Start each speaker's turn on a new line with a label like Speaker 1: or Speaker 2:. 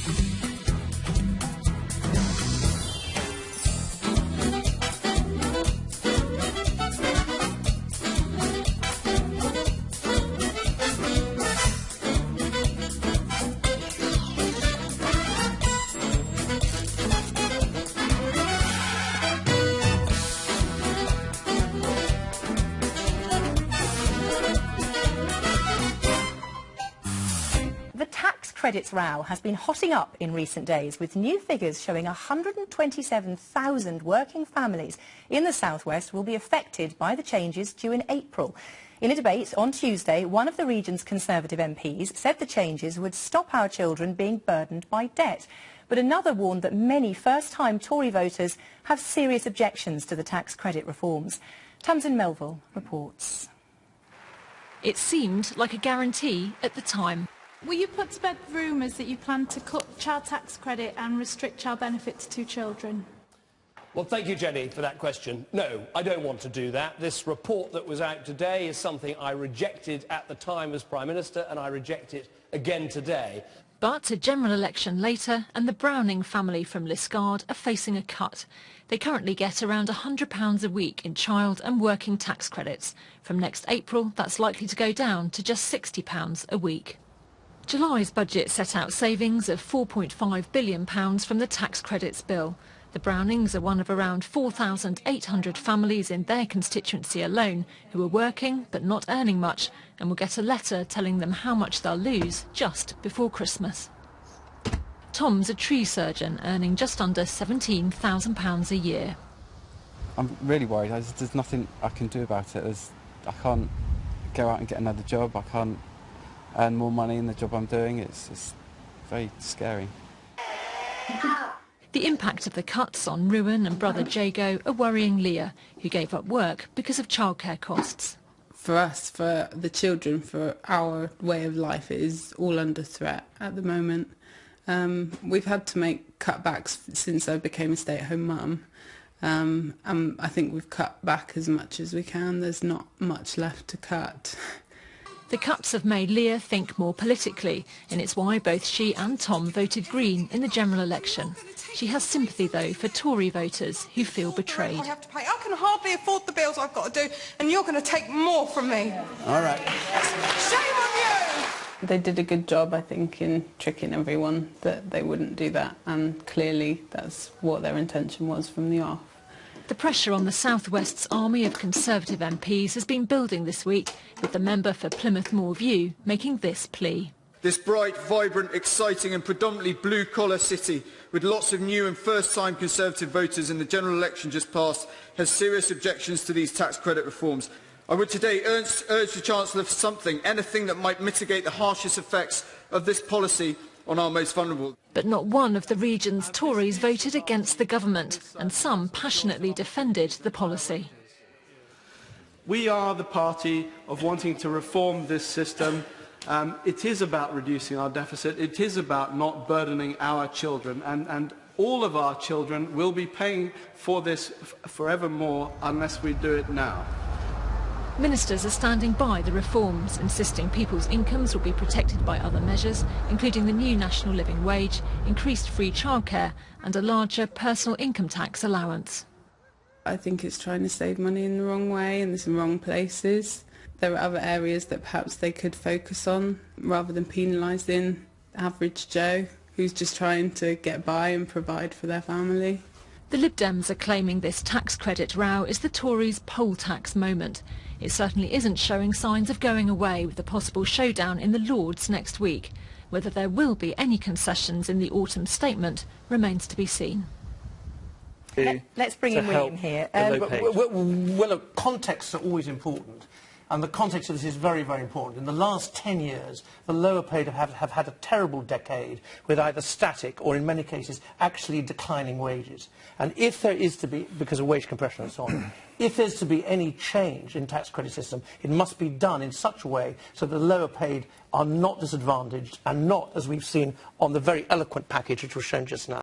Speaker 1: The tax credits row has been hotting up in recent days, with new figures showing 127,000 working families in the South West will be affected by the changes due in April. In a debate on Tuesday, one of the region's Conservative MPs said the changes would stop our children being burdened by debt. But another warned that many first-time Tory voters have serious objections to the tax credit reforms. Tamsin Melville reports.
Speaker 2: It seemed like a guarantee at the time.
Speaker 3: Will you put to bed rumours that you plan to cut child tax credit and restrict child benefits to children?
Speaker 4: Well, thank you, Jenny, for that question. No, I don't want to do that. This report that was out today is something I rejected at the time as Prime Minister, and I reject it again today.
Speaker 2: But a general election later, and the Browning family from Liskeard are facing a cut. They currently get around £100 a week in child and working tax credits. From next April, that's likely to go down to just £60 a week. July's budget set out savings of £4.5 billion from the tax credits bill. The Brownings are one of around 4,800 families in their constituency alone who are working but not earning much, and will get a letter telling them how much they'll lose just before Christmas. Tom's a tree surgeon earning just under £17,000 a year.
Speaker 5: I'm really worried. There's nothing I can do about it. I can't go out and get another job. I can't earn more money in the job I'm doing. It's very scary.
Speaker 2: The impact of the cuts on Ruan and brother Jago are worrying Leah, who gave up work because of childcare costs.
Speaker 6: For us, for the children, for our way of life, it is all under threat at the moment. We've had to make cutbacks since I became a stay-at-home mum. I think we've cut back as much as we can. There's not much left to cut.
Speaker 2: The cuts have made Leah think more politically, and it's why both she and Tom voted Green in the general election. She has sympathy, though, for Tory voters who feel betrayed.
Speaker 7: I have to pay. I can hardly afford the bills I've got to do, and you're going to take more from me.
Speaker 4: All right.
Speaker 7: Shame on you!
Speaker 6: They did a good job, I think, in tricking everyone that they wouldn't do that, and clearly that's what their intention was from the off.
Speaker 2: The pressure on the South West's army of Conservative MPs has been building this week, with the member for Plymouth Moor View making this plea.
Speaker 8: This bright, vibrant, exciting and predominantly blue-collar city, with lots of new and first-time Conservative voters in the general election just passed, has serious objections to these tax credit reforms. I would today urge the Chancellor for something, anything that might mitigate the harshest effects of this policy on our most vulnerable.
Speaker 2: But not one of the region's Tories voted against the government, and some passionately defended the policy.
Speaker 9: We are the party of wanting to reform this system. It is about reducing our deficit. It is about not burdening our children, and all of our children will be paying for this forevermore unless we do it now.
Speaker 2: Ministers are standing by the reforms, insisting people's incomes will be protected by other measures, including the new national living wage, increased free childcare and a larger personal income tax allowance.
Speaker 6: I think it's trying to save money in the wrong way and in the wrong places. There are other areas that perhaps they could focus on, rather than penalising the average Joe who's just trying to get by and provide for their family.
Speaker 2: The Lib Dems are claiming this tax credit row is the Tories' poll tax moment. It certainly isn't showing signs of going away, with a possible showdown in the Lords next week. Whether there will be any concessions in the autumn statement remains to be seen.
Speaker 1: Let's bring in William here.
Speaker 10: Well, look, contexts are always important. And the context of this is very, very important. In the last 10 years, the lower paid have had a terrible decade with either static or, in many cases, actually declining wages. And if there is to be, because of wage compression and so on, if there's to be any change in tax credit system, it must be done in such a way so that the lower paid are not disadvantaged and not, as we've seen on the very eloquent package which was shown just now.